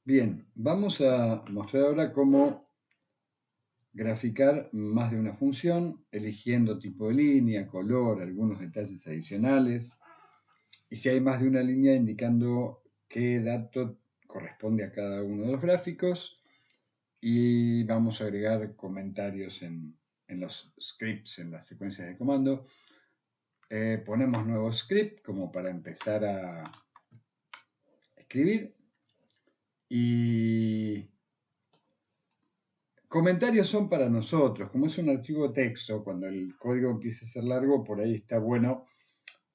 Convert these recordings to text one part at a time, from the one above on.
Bien, vamos a mostrar ahora cómo graficar más de una función, eligiendo tipo de línea, color, algunos detalles adicionales. Y si hay más de una línea, indicando qué dato corresponde a cada uno de los gráficos. Y vamos a agregar comentarios en los scripts, en las secuencias de comando. Ponemos nuevo script como para empezar a escribir. Y comentarios son para nosotros, como es un archivo de texto, cuando el código empiece a ser largo, por ahí está bueno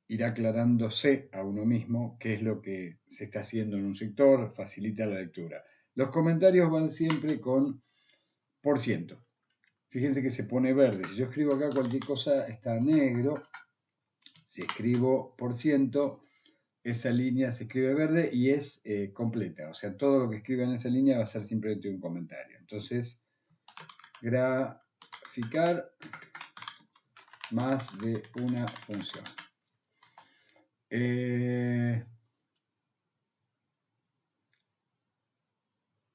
ir aclarándose a uno mismo qué es lo que se está haciendo en un sector, facilita la lectura. Los comentarios van siempre con por ciento. Fíjense que se pone verde. Si yo escribo acá cualquier cosa está negro. Si escribo por ciento, esa línea se escribe verde y es completa. O sea, todo lo que escriba en esa línea va a ser simplemente un comentario. Entonces, graficar más de una función.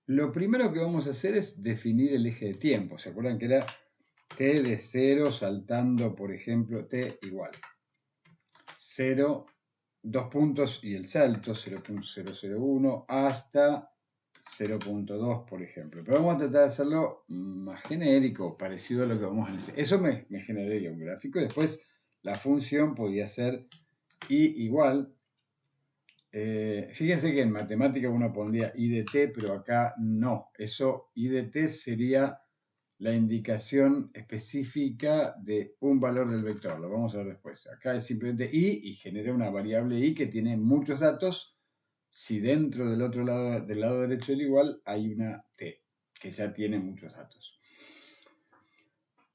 Lo primero que vamos a hacer es definir el eje de tiempo. ¿Se acuerdan que era t de 0 saltando, por ejemplo, t igual 0, 2 puntos y el salto, 0.001 hasta 0.2, por ejemplo. Pero vamos a tratar de hacerlo más genérico, parecido a lo que vamos a hacer. Eso me generaría un gráfico. Después la función podría ser i igual. Fíjense que en matemática uno pondría i de t, pero acá no. Eso, i de t sería la indicación específica de un valor del vector. Lo vamos a ver después. Acá es simplemente i y genera una variable i que tiene muchos datos. Si dentro del otro lado, del lado derecho del igual, hay una t, que ya tiene muchos datos.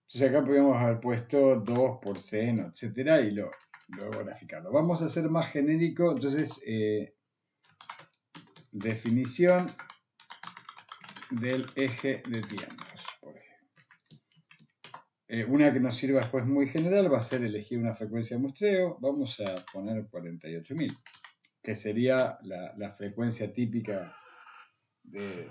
Entonces acá podríamos haber puesto 2 por seno, etcétera, y luego graficarlo. Vamos a hacer más genérico, entonces definición del eje de tiempos, por ejemplo. Una que nos sirva después muy general va a ser elegir una frecuencia de muestreo. Vamos a poner 48.000, que sería la frecuencia típica de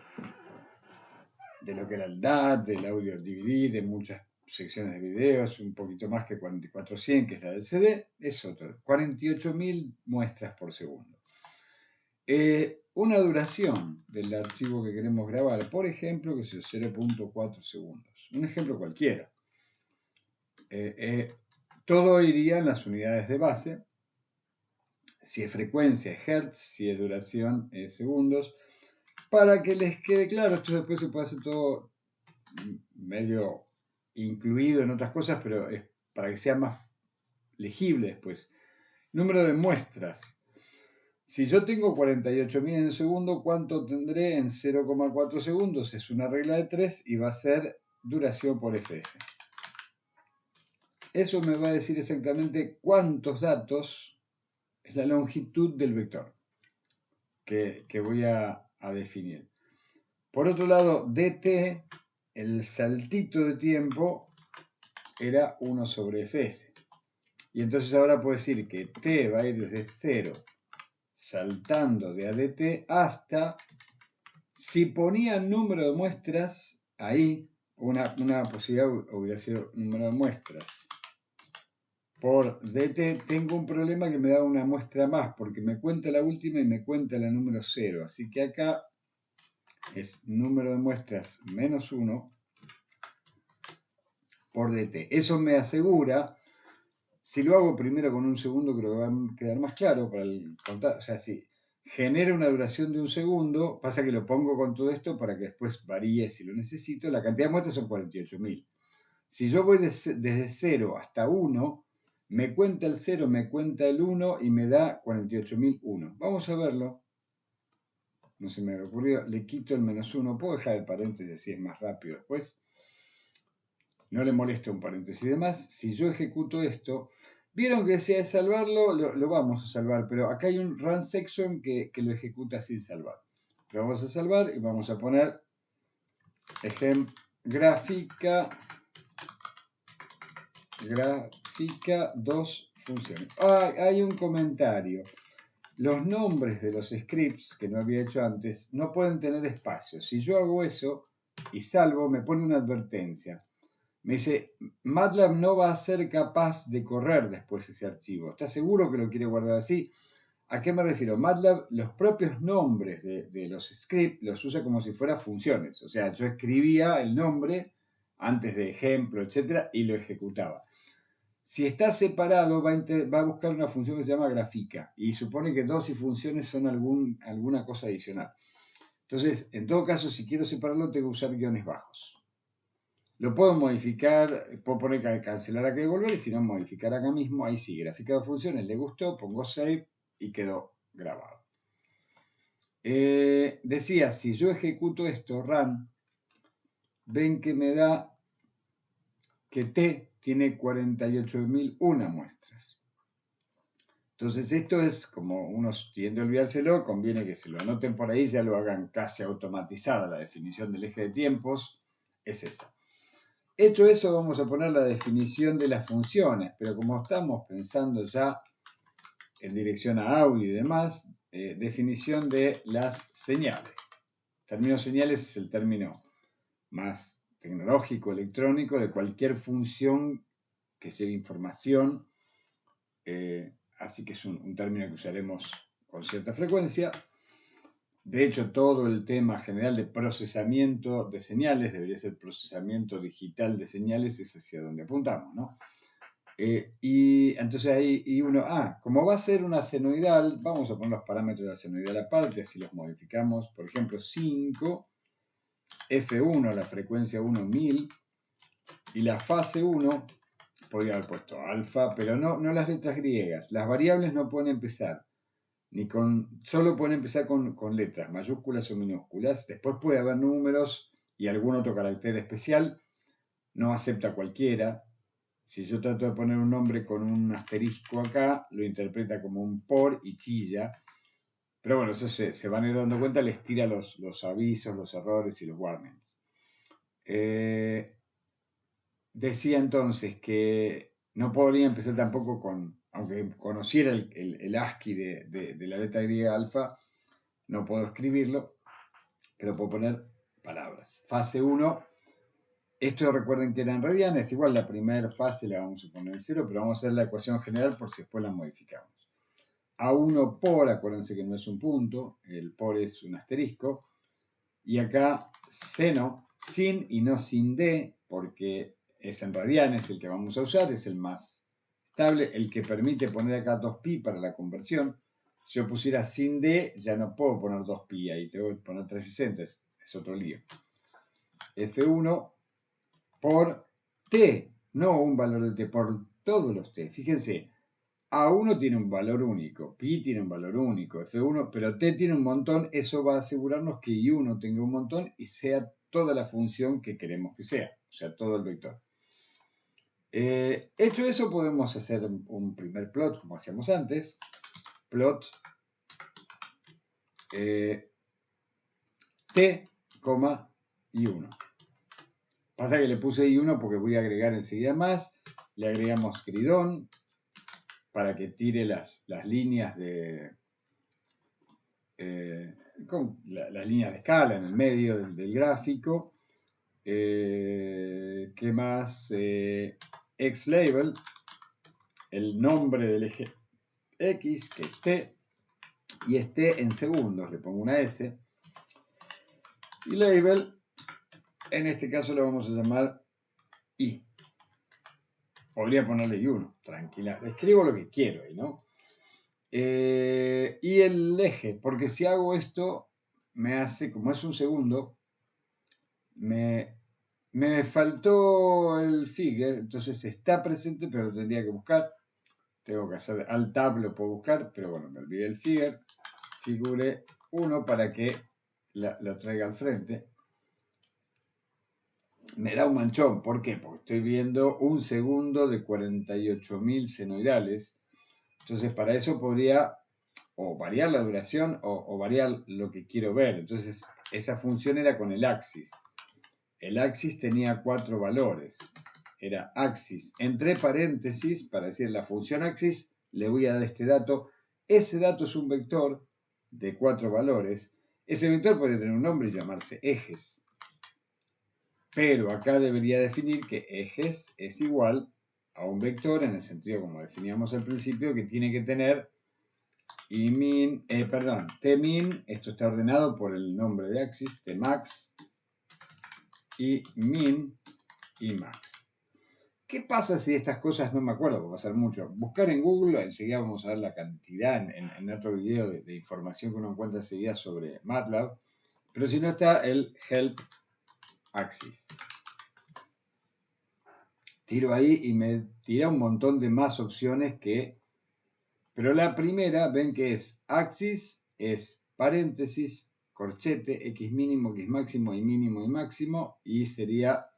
lo que era el DAT, del audio DVD, de muchas secciones de videos, un poquito más que 4400, que es la del CD, es otro. 48.000 muestras por segundo. Una duración del archivo que queremos grabar, por ejemplo, que es 0.4 segundos. Un ejemplo cualquiera. Todo iría en las unidades de base. Si es frecuencia, es hertz. Si es duración, es segundos. Para que les quede claro, esto después se puede hacer todo medio incluido en otras cosas, pero es para que sea más legible después. Número de muestras. Si yo tengo 48.000 en el segundo, ¿cuánto tendré en 0,4 segundos? Es una regla de 3 y va a ser duración por FF. Eso me va a decir exactamente cuántos datos es la longitud del vector que voy a definir. Por otro lado, dt, el saltito de tiempo, era 1 sobre fs. Y entonces ahora puedo decir que t va a ir desde 0 saltando de ADT hasta, si ponía número de muestras, ahí una posibilidad hubiera sido número de muestras. Por dt tengo un problema que me da una muestra más, porque me cuenta la última y me cuenta la número 0. Así que acá es número de muestras menos 1 por dt. Eso me asegura, si lo hago primero con un segundo, creo que va a quedar más claro para el contar. O sea, si genera una duración de un segundo, pasa que lo pongo con todo esto para que después varíe si lo necesito. La cantidad de muestras son 48.000. Si yo voy desde 0 hasta 1, me cuenta el 0, me cuenta el 1 y me da 48.001. Vamos a verlo. No se me ocurrió. Le quito el menos 1. Puedo dejar el paréntesis, así es más rápido después. No le molesta un paréntesis y demás. Si yo ejecuto esto, vieron que si es salvarlo, lo vamos a salvar, pero acá hay un run section que lo ejecuta sin salvar. Lo vamos a salvar y vamos a poner gráfica 2 funciones. Hay un comentario. los nombres de los scripts que no había hecho antes no pueden tener espacio. Si yo hago eso y salvo, me pone una advertencia. Me dice, MATLAB no va a ser capaz de correr después ese archivo. ¿Está seguro que lo quiere guardar así? ¿A qué me refiero? MATLAB, los propios nombres de los scripts los usa como si fueran funciones. O sea, yo escribía el nombre antes de ejemplo, etcétera, y lo ejecutaba. Si está separado, va a buscar una función que se llama grafica y supone que dos y funciones son alguna cosa adicional. Entonces, en todo caso, si quiero separarlo, tengo que usar guiones bajos. Lo puedo modificar, puedo poner cancelar acá y devolver, y si no, modificar acá mismo. Ahí sí, gráfica de funciones, le gustó, pongo save y quedó grabado. Decía, si yo ejecuto esto, run, ven que me da que T tiene 48.001 muestras. Entonces esto es como unos tiende a olvidárselo, conviene que se lo anoten por ahí, ya lo hagan casi automatizada. La definición del eje de tiempos es esa. Hecho eso, vamos a poner la definición de las funciones, pero como estamos pensando ya en dirección a audio y demás, definición de las señales. Término señales es el término más tecnológico, electrónico, de cualquier función que lleve información. Así que es un término que usaremos con cierta frecuencia. De hecho, todo el tema general de procesamiento de señales, debería ser procesamiento digital de señales, es hacia donde apuntamos, ¿no? Y entonces ahí uno, como va a ser una senoidal, vamos a poner los parámetros de la senoidal aparte, así los modificamos. Por ejemplo, 5, F1, la frecuencia 1, 1000, y la fase 1, podría haber puesto alfa, pero no las letras griegas. Las variables no pueden empezar solo pueden empezar con letras, mayúsculas o minúsculas. Después puede haber números y algún otro carácter especial. No acepta cualquiera. Si yo trato de poner un nombre con un asterisco acá, lo interpreta como un por y chilla. Pero bueno, eso se van a ir dando cuenta, les tira los avisos, los errores y los warnings. Decía entonces que no podría empezar tampoco aunque conociera el ASCII de la letra griega alfa, no puedo escribirlo, pero puedo poner palabras. Fase 1, esto recuerden que eran radianes, igual la primera fase la vamos a poner en 0, pero vamos a hacer la ecuación general por si después la modificamos. A1 por, acuérdense que no es un punto, el por es un asterisco, y acá seno, sin y no sin D, porque es en radianes el que vamos a usar, es el más estable, el que permite poner acá 2pi para la conversión. Si yo pusiera sin D, ya no puedo poner 2pi ahí, tengo que poner 360, es otro lío. F1 por T, no un valor de T, por todos los T. Fíjense, A1 tiene un valor único, pi tiene un valor único, F1, pero T tiene un montón, eso va a asegurarnos que I1 tenga un montón y sea toda la función que queremos que sea, o sea, todo el vector. Hecho eso, podemos hacer un primer plot, como hacíamos antes. Plot T, I1. Pasa que le puse I1 porque voy a agregar enseguida más. Le agregamos gridón para que tire las líneas con las líneas de escala en el medio del gráfico. ¿Qué más? Xlabel, el nombre del eje X, que es T, y es T en segundos, le pongo una S. Y label, en este caso lo vamos a llamar I. Podría ponerle I1, tranquila. Escribo lo que quiero ahí, ¿no? Y el eje, porque si hago esto, me hace, como es un segundo, me faltó el figure, entonces está presente, pero lo tendría que buscar. Tengo que hacer alt tab, lo puedo buscar, pero bueno, me olvidé el figure 1 para que lo traiga al frente. Me da un manchón, ¿por qué? Porque estoy viendo un segundo de 48.000 senoidales. Entonces, para eso podría o variar la duración o variar lo que quiero ver. Entonces, esa función era con el axis. El axis tenía 4 valores. Era axis entre paréntesis, para decir la función axis, le voy a dar este dato, ese dato es un vector de 4 valores. Ese vector puede tener un nombre y llamarse ejes. Pero acá debería definir que ejes es igual a un vector en el sentido como definíamos al principio, que tiene que tener tmin, esto está ordenado por el nombre de axis, tmax, y min y max. ¿Qué pasa si estas cosas no me acuerdo? Porque va a ser mucho. Buscar en Google, enseguida vamos a ver la cantidad en otro video de información que uno encuentra enseguida sobre MATLAB. Pero si no está el help axis. Tiro ahí y me tira un montón de más opciones que... Pero la primera, ven que es axis, es paréntesis, corchete, x mínimo, x máximo, y mínimo y máximo, y sería...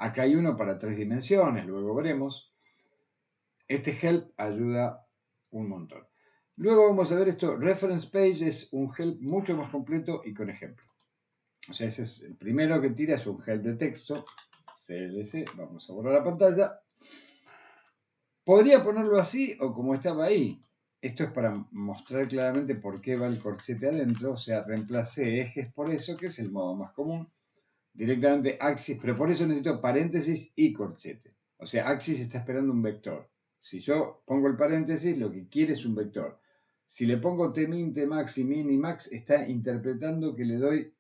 Acá hay uno para 3 dimensiones, luego veremos. Este help ayuda un montón. Luego vamos a ver esto. Reference page es un help mucho más completo y con ejemplo. O sea, ese es el primero que tira, es un help de texto. CLC, vamos a borrar la pantalla. Podría ponerlo así o como estaba ahí. Esto es para mostrar claramente por qué va el corchete adentro. O sea, reemplacé ejes por eso, que es el modo más común. Directamente axis, pero por eso necesito paréntesis y corchete. O sea, axis está esperando un vector. Si yo pongo el paréntesis, lo que quiere es un vector. Si le pongo tmin, tmax y min y max, está interpretando que le doy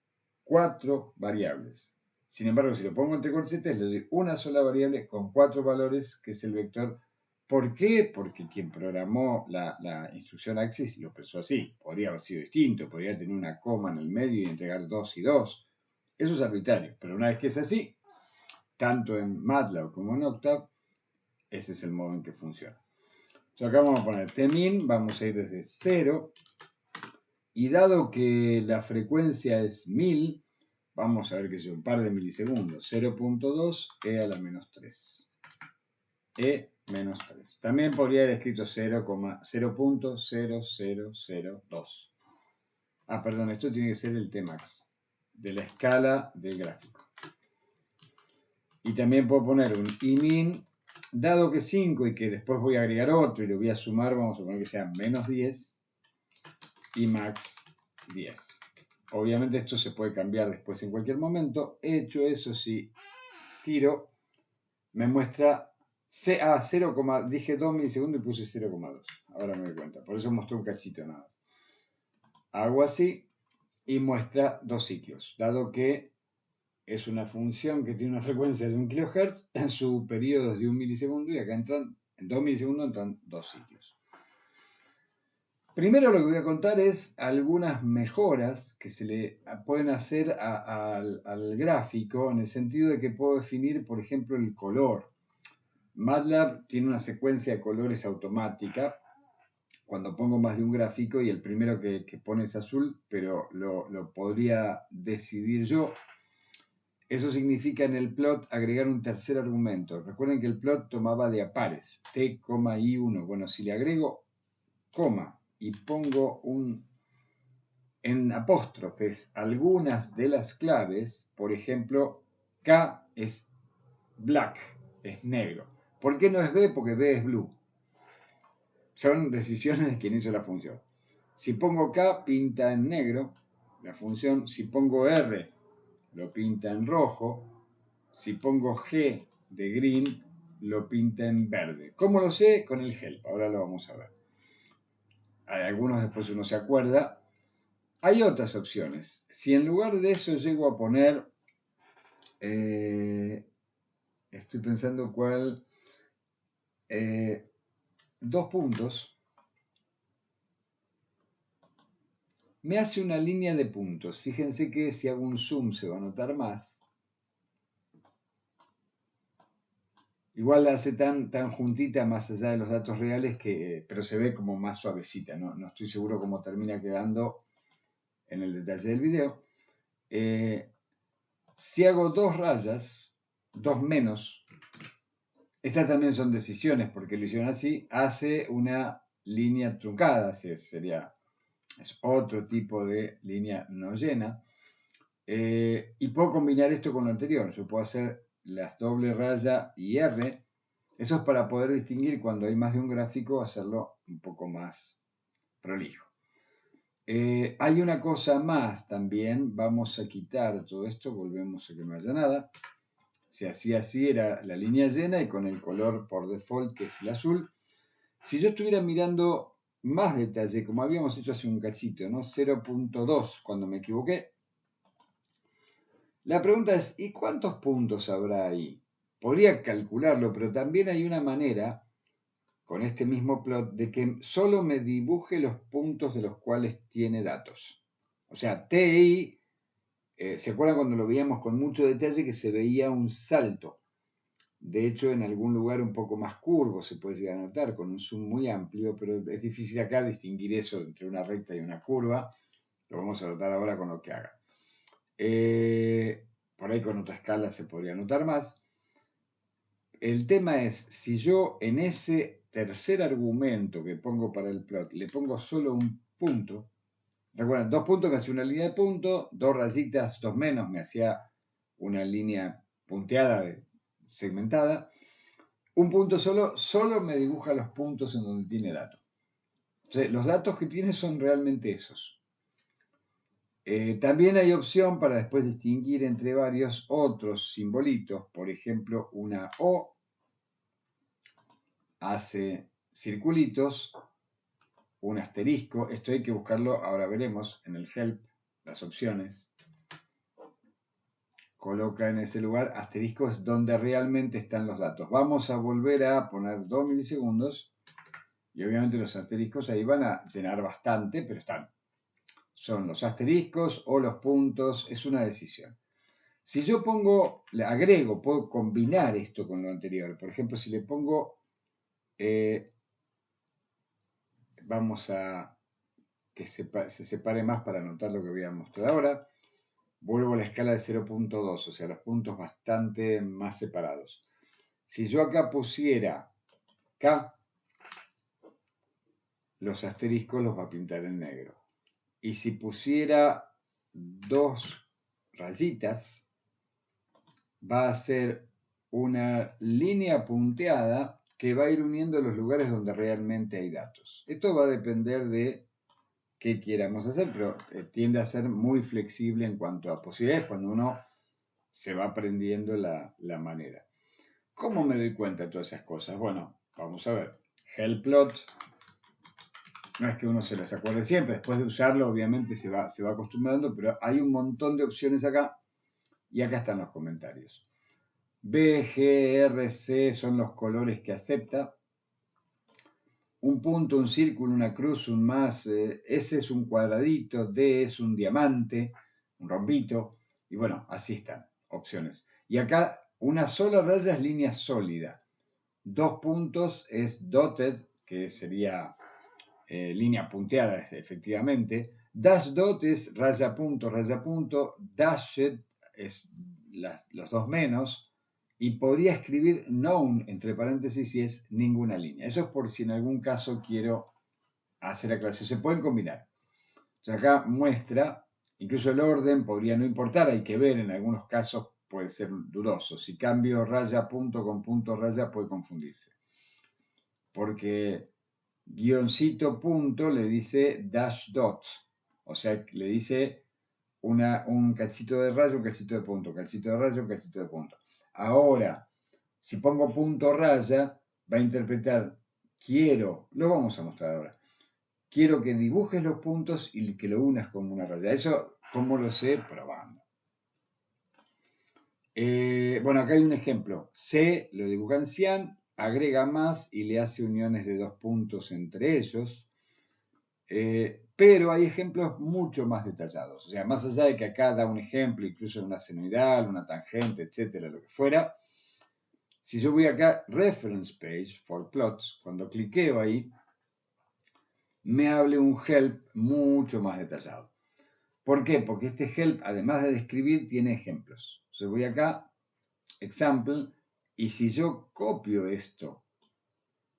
4 variables. Sin embargo, si lo pongo entre corchetes, le doy una sola variable con 4 valores, que es el vector. ¿Por qué? Porque quien programó la instrucción axis lo pensó así. Podría haber sido distinto, podría tener una coma en el medio y entregar 2 y 2. Eso es arbitrario, pero una vez que es así, tanto en MATLAB como en Octave, ese es el modo en que funciona. Entonces acá vamos a poner tmin, vamos a ir desde 0, y dado que la frecuencia es 1000, vamos a ver que es un par de milisegundos, 0.2 e a la menos 3. E menos 3. También podría haber escrito 0.0002. Ah, perdón, esto tiene que ser el Tmax, de la escala del gráfico. Y también puedo poner un imin, dado que 5 y que después voy a agregar otro y lo voy a sumar, vamos a poner que sea menos 10 y max 10. Obviamente esto se puede cambiar después en cualquier momento. Hecho eso, si tiro, me muestra 0, dije 2 milisegundos y puse 0,2. Ahora me doy cuenta, por eso mostró un cachito nada más. Hago así y muestra 2 ciclos, dado que es una función que tiene una frecuencia de 1 kHz, en su periodo es de 1 milisegundo y acá entran, en 2 milisegundos entran 2 ciclos. Primero lo que voy a contar es algunas mejoras que se le pueden hacer al gráfico, en el sentido de que puedo definir, por ejemplo, el color. MATLAB tiene una secuencia de colores automática cuando pongo más de un gráfico y el primero que pone es azul, pero lo podría decidir yo. Eso significa en el plot agregar un tercer argumento. Recuerden que el plot tomaba de a pares, t, y 1. Bueno, si le agrego coma y pongo en apóstrofes algunas de las claves, por ejemplo, K es black, es negro. ¿Por qué no es B? Porque B es blue. Son decisiones de quien hizo la función. Si pongo K, pinta en negro la función. Si pongo R, lo pinta en rojo. Si pongo G de green, lo pinta en verde. ¿Cómo lo sé? Con el help. Ahora lo vamos a ver. Hay algunos después uno se acuerda. Hay otras opciones. Si en lugar de eso llego a poner... estoy pensando cuál... 2 puntos. Me hace una línea de puntos. Fíjense que si hago un zoom se va a notar más. Igual la hace tan juntita más allá de los datos reales, pero se ve como más suavecita. No estoy seguro cómo termina quedando en el detalle del video. Si hago 2 rayas, 2 menos, estas también son decisiones, porque lo hicieron así, hace una línea truncada, es otro tipo de línea no llena. Y puedo combinar esto con lo anterior. Yo puedo hacer las doble raya y R. Eso es para poder distinguir cuando hay más de un gráfico, hacerlo un poco más prolijo. Hay una cosa más también, vamos a quitar todo esto, volvemos a que no haya nada. Si hacía así era la línea llena y con el color por default que es el azul. Si yo estuviera mirando más detalle, como habíamos hecho hace un cachito, ¿no? 0.2 cuando me equivoqué. La pregunta es, ¿y cuántos puntos habrá ahí? Podría calcularlo, pero también hay una manera con este mismo plot de que solo me dibuje los puntos de los cuales tiene datos. O sea, TI, ¿se acuerdan cuando lo veíamos con mucho detalle que se veía un salto? De hecho, en algún lugar un poco más curvo se puede llegar a notar con un zoom muy amplio, pero es difícil acá distinguir eso entre una recta y una curva. Lo vamos a notar ahora con lo que haga. Por ahí con otra escala se podría notar más. El tema es, si yo en ese tercer argumento que pongo para el plot le pongo solo un punto, recuerden, 2 puntos me hacía una línea de punto, 2 rayitas, 2 menos me hacía una línea punteada, segmentada. Un punto solo me dibuja los puntos en donde tiene datos. Entonces, los datos que tiene son realmente esos. También hay opción para después distinguir entre varios otros simbolitos. Por ejemplo, una O hace circulitos, un asterisco. Esto hay que buscarlo, ahora veremos, en el help, las opciones. Coloca en ese lugar asteriscos donde realmente están los datos. Vamos a volver a poner 2 milisegundos. Y obviamente los asteriscos ahí van a llenar bastante, pero están. Son los asteriscos o los puntos, es una decisión. Si yo pongo, le agrego, puedo combinar esto con lo anterior. Por ejemplo, si le pongo, vamos a que se separe más para anotar lo que voy a mostrar ahora. Vuelvo a la escala de 0.2, o sea, los puntos bastante más separados. Si yo acá pusiera K, los asteriscos los va a pintar en negro. Y si pusiera 2 rayitas, va a ser una línea punteada que va a ir uniendo los lugares donde realmente hay datos. Esto va a depender de qué queramos hacer, pero tiende a ser muy flexible en cuanto a posibilidades cuando uno se va aprendiendo la manera. ¿Cómo me doy cuenta de todas esas cosas? Bueno, vamos a ver. Helplot. No es que uno se las acuerde siempre, después de usarlo obviamente se va acostumbrando, pero hay un montón de opciones acá y acá están los comentarios. B, G, R, C son los colores que acepta. Un punto, un círculo, una cruz, un más, S es un cuadradito, D es un diamante, un rombito, y bueno, así están, opciones. Y acá una sola raya es línea sólida. 2 puntos es dotted, que sería línea punteada efectivamente. Dash dot es raya punto, dashed es los dos menos, y podría escribir none entre paréntesis si es ninguna línea. Eso es por si en algún caso quiero hacer aclaración. Se pueden combinar. O sea, acá muestra, incluso el orden podría no importar, hay que ver, en algunos casos puede ser dudoso. Si cambio raya punto con punto raya puede confundirse. Porque guioncito punto le dice dash dot, o sea, le dice un cachito de raya, un cachito de punto, cachito de raya, un cachito de punto. Ahora, si pongo punto raya, va a interpretar quiero, lo vamos a mostrar ahora, quiero que dibujes los puntos y que lo unas como una raya. Eso, ¿cómo lo sé? Probando. Bueno, acá hay un ejemplo. C lo dibuja en cian, agrega más y le hace uniones de 2 puntos entre ellos. Pero hay ejemplos mucho más detallados. O sea, más allá de que acá da un ejemplo, incluso una senoidal, una tangente, etcétera, lo que fuera. Si yo voy acá, Reference Page for Plots, cuando cliqueo ahí, me hable un help mucho más detallado. ¿Por qué? Porque este help, además de describir, tiene ejemplos. Entonces voy acá, Example, y si yo copio esto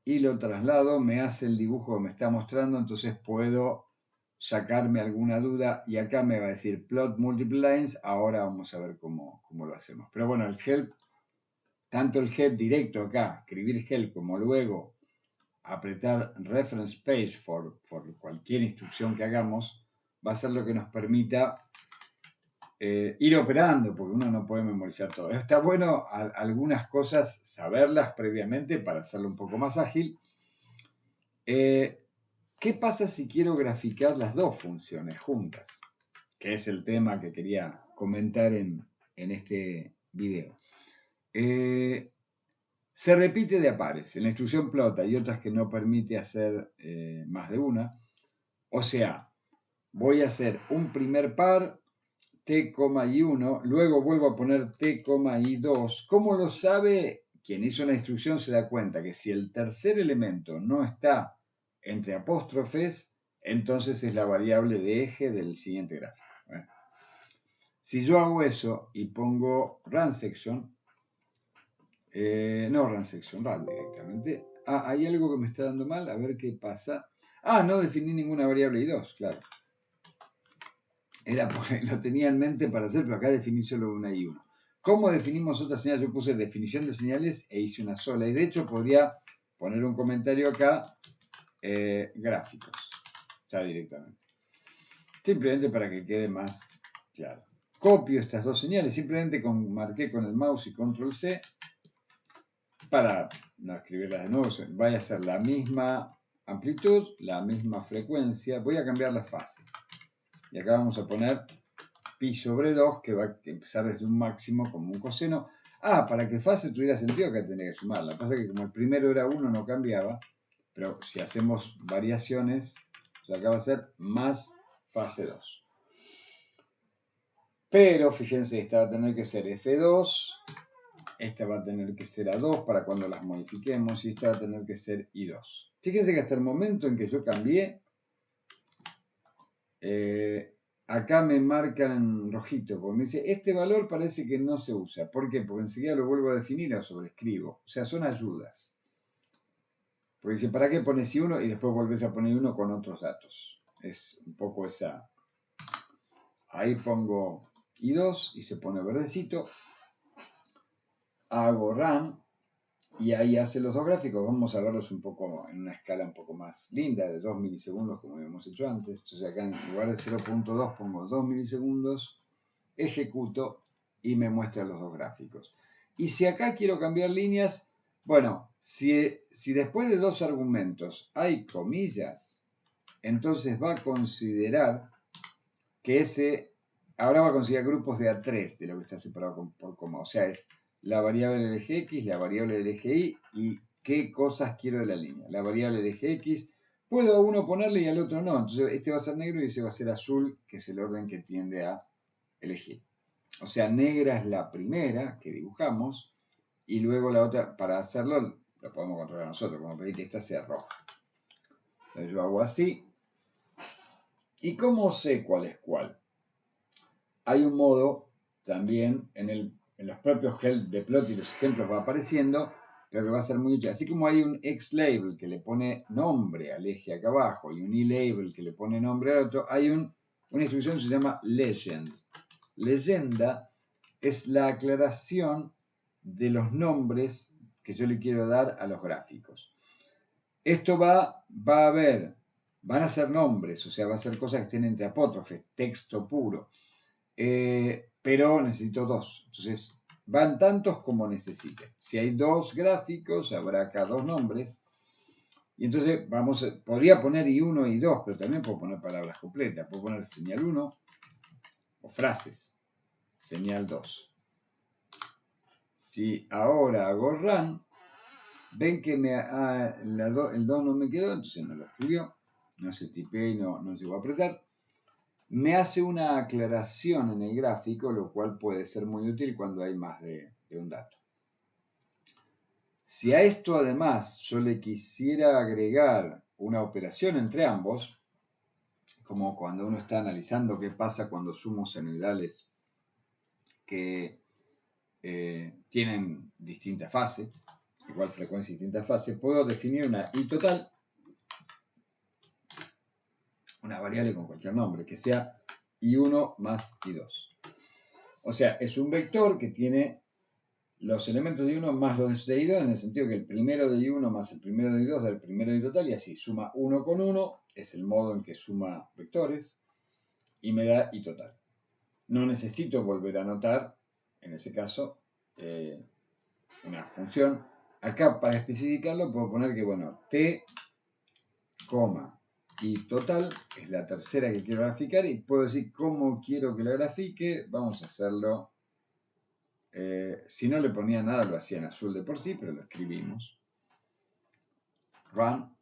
y lo traslado, me hace el dibujo que me está mostrando, entonces puedo sacarme alguna duda y acá me va a decir plot multiple lines. Ahora vamos a ver cómo lo hacemos. Pero bueno, el help, tanto el help directo acá, escribir help, como luego apretar reference page por cualquier instrucción que hagamos, va a ser lo que nos permita ir operando, porque uno no puede memorizar todo. Está bueno algunas cosas saberlas previamente para hacerlo un poco más ágil. ¿Qué pasa si quiero graficar las dos funciones juntas? Que es el tema que quería comentar en este video. Se repite de a pares. En la instrucción plot hay otras que no permite hacer más de una. O sea, voy a hacer un primer par, t, y 1, luego vuelvo a poner t, y 2. ¿Cómo lo sabe? Quien hizo la instrucción se da cuenta que si el tercer elemento no está entre apóstrofes, entonces es la variable de eje del siguiente gráfico. Si yo hago eso y pongo run section, no run section, run directamente. Hay algo que me está dando mal, a ver qué pasa. No definí ninguna variable i2, claro. Era porque lo tenía en mente para hacer, pero acá definí solo una i1. ¿Cómo definimos otra señal? Yo puse definición de señales e hice una sola. Y de hecho podría poner un comentario acá, gráficos, ya directamente. Simplemente para que quede más claro. Copio estas dos señales, simplemente marqué con el mouse y control C para no escribirlas de nuevo. Vaya a ser la misma amplitud, la misma frecuencia. Voy a cambiar la fase. Y acá vamos a poner pi sobre 2, que va a empezar desde un máximo como un coseno. Para que fase tuviera sentido que tenía que sumarla. Lo que pasa es que como el primero era 1 no cambiaba, pero si hacemos variaciones, acá va a ser más fase 2. Pero fíjense, esta va a tener que ser F2, esta va a tener que ser A2 para cuando las modifiquemos y esta va a tener que ser I2. Fíjense que hasta el momento en que yo cambié, acá me marcan en rojito, porque me dice, este valor parece que no se usa. ¿Por qué? Porque enseguida lo vuelvo a definir o sobrescribo. O sea, son ayudas. Porque dice, ¿para qué pones I1 y después volvés a poner 1 con otros datos? Es un poco esa. Ahí pongo I2 y se pone verdecito. Hago run y ahí hace los dos gráficos. Vamos a verlos un poco en una escala un poco más linda, de 2 milisegundos como habíamos hecho antes. Entonces acá en lugar de 0.2 pongo 2 milisegundos, ejecuto y me muestra los dos gráficos. Y si acá quiero cambiar líneas, bueno, si después de dos argumentos hay comillas, entonces va a considerar que ahora va a considerar grupos de A3 de lo que está separado por coma. O sea, es la variable del eje X, la variable del eje Y y qué cosas quiero de la línea. La variable del eje X, puedo a uno ponerle y al otro no. Entonces este va a ser negro y ese va a ser azul, que es el orden que tiende a elegir. O sea, negra es la primera que dibujamos y luego la otra, para hacerlo, lo podemos controlar nosotros, como pedir que esta sea roja. Entonces yo hago así. ¿Y cómo sé cuál es cuál? Hay un modo también en los propios help de plot y los ejemplos va apareciendo, pero que va a ser muy útil. Así como hay un X-label que le pone nombre al eje acá abajo y un Y-label que le pone nombre al otro, hay una instrucción que se llama legend. Leyenda es la aclaración de los nombres que yo le quiero dar a los gráficos. Esto va a haber, van a ser nombres, o sea, va a ser cosas que estén entre apóstrofes, texto puro. Pero necesito dos. Entonces, van tantos como necesite. Si hay dos gráficos, habrá acá dos nombres. Y entonces podría poner I1 y I2, pero también puedo poner palabras completas. Puedo poner señal 1 o frases. Señal 2. Si ahora hago run, ven que el 2 no me quedó, entonces no lo escribió. No se tipeé y no llegó a apretar. Me hace una aclaración en el gráfico, lo cual puede ser muy útil cuando hay más de un dato. Si a esto además yo le quisiera agregar una operación entre ambos, como cuando uno está analizando qué pasa cuando sumo senoidales que tienen distinta fase, igual frecuencia y distinta fase, puedo definir una i total, una variable con cualquier nombre, que sea i1 más i2. O sea, es un vector que tiene los elementos de I1 más los de I2, en el sentido que el primero de I1 más el primero de I2 da el primero de I total, y así suma 1 con 1, es el modo en que suma vectores, y me da I total. No necesito volver a anotar, en ese caso, una función. Acá, para especificarlo, puedo poner que, bueno, t, I total es la tercera que quiero graficar, y puedo decir cómo quiero que la grafique. Vamos a hacerlo. Si no le ponía nada, lo hacía en azul de por sí, pero lo escribimos. Run,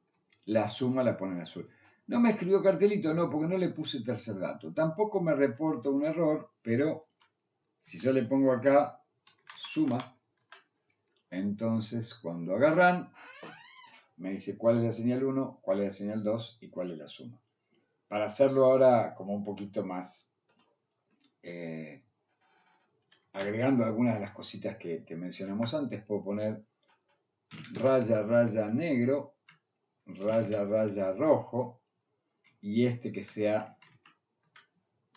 la suma la pone en azul. No me escribió cartelito, no, porque no le puse tercer dato. Tampoco me reporta un error, pero si yo le pongo acá suma, entonces cuando haga run, me dice cuál es la señal 1, cuál es la señal 2 y cuál es la suma. Para hacerlo ahora como un poquito más, agregando algunas de las cositas que mencionamos antes, puedo poner raya, raya negro, raya, raya rojo, y este que sea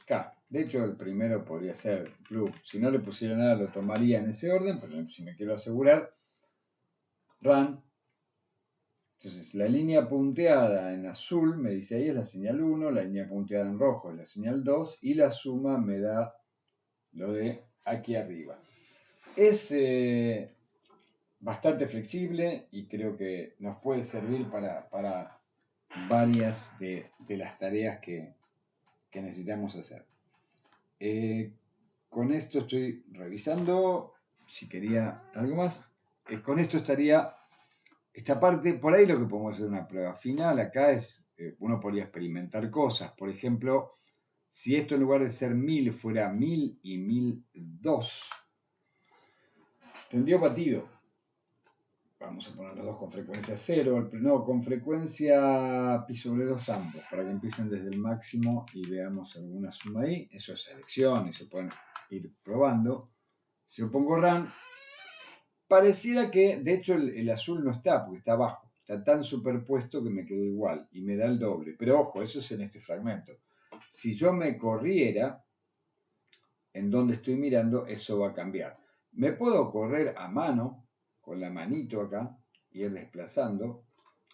K. De hecho, el primero podría ser blue. Si no le pusiera nada, lo tomaría en ese orden, pero si me quiero asegurar, run. Entonces, la línea punteada en azul me dice ahí es la señal 1, la línea punteada en rojo es la señal 2, y la suma me da lo de aquí arriba. Es bastante flexible y creo que nos puede servir para varias de las tareas que necesitamos hacer. Con esto estoy revisando, si quería algo más. Con esto estaría esta parte. Por ahí lo que podemos hacer una prueba final acá es, uno podría experimentar cosas. Por ejemplo, si esto en lugar de ser 1000 fuera 1000 y 1002, tendría batido. Vamos a poner los dos con frecuencia 0, no, con frecuencia pi sobre 2 ambos, para que empiecen desde el máximo y veamos alguna suma ahí. Eso es selección y se pueden ir probando. Si yo pongo run, pareciera que, de hecho, el azul no está, porque está abajo. Está tan superpuesto que me quedó igual y me da el doble. Pero ojo, eso es en este fragmento. Si yo me corriera en donde estoy mirando, eso va a cambiar. Me puedo correr a mano, con la manito acá, ir desplazando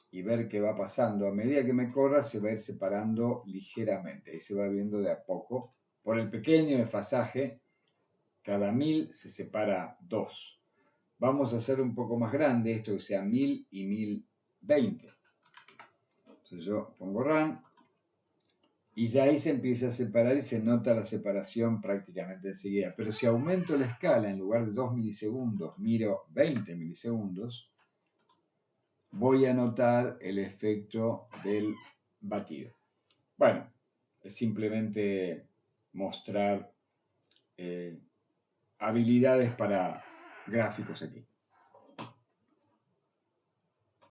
y ver qué va pasando. A medida que me corra, se va a ir separando ligeramente. Ahí se va viendo de a poco. Por el pequeño desfasaje, cada 1000 se separa 2. Vamos a hacer un poco más grande, esto que sea 1000 y 1020. Entonces yo pongo run y ya ahí se empieza a separar y se nota la separación prácticamente enseguida. Pero si aumento la escala, en lugar de 2 milisegundos, miro 20 milisegundos, voy a notar el efecto del batido. Bueno, es simplemente mostrar habilidades para gráficos aquí.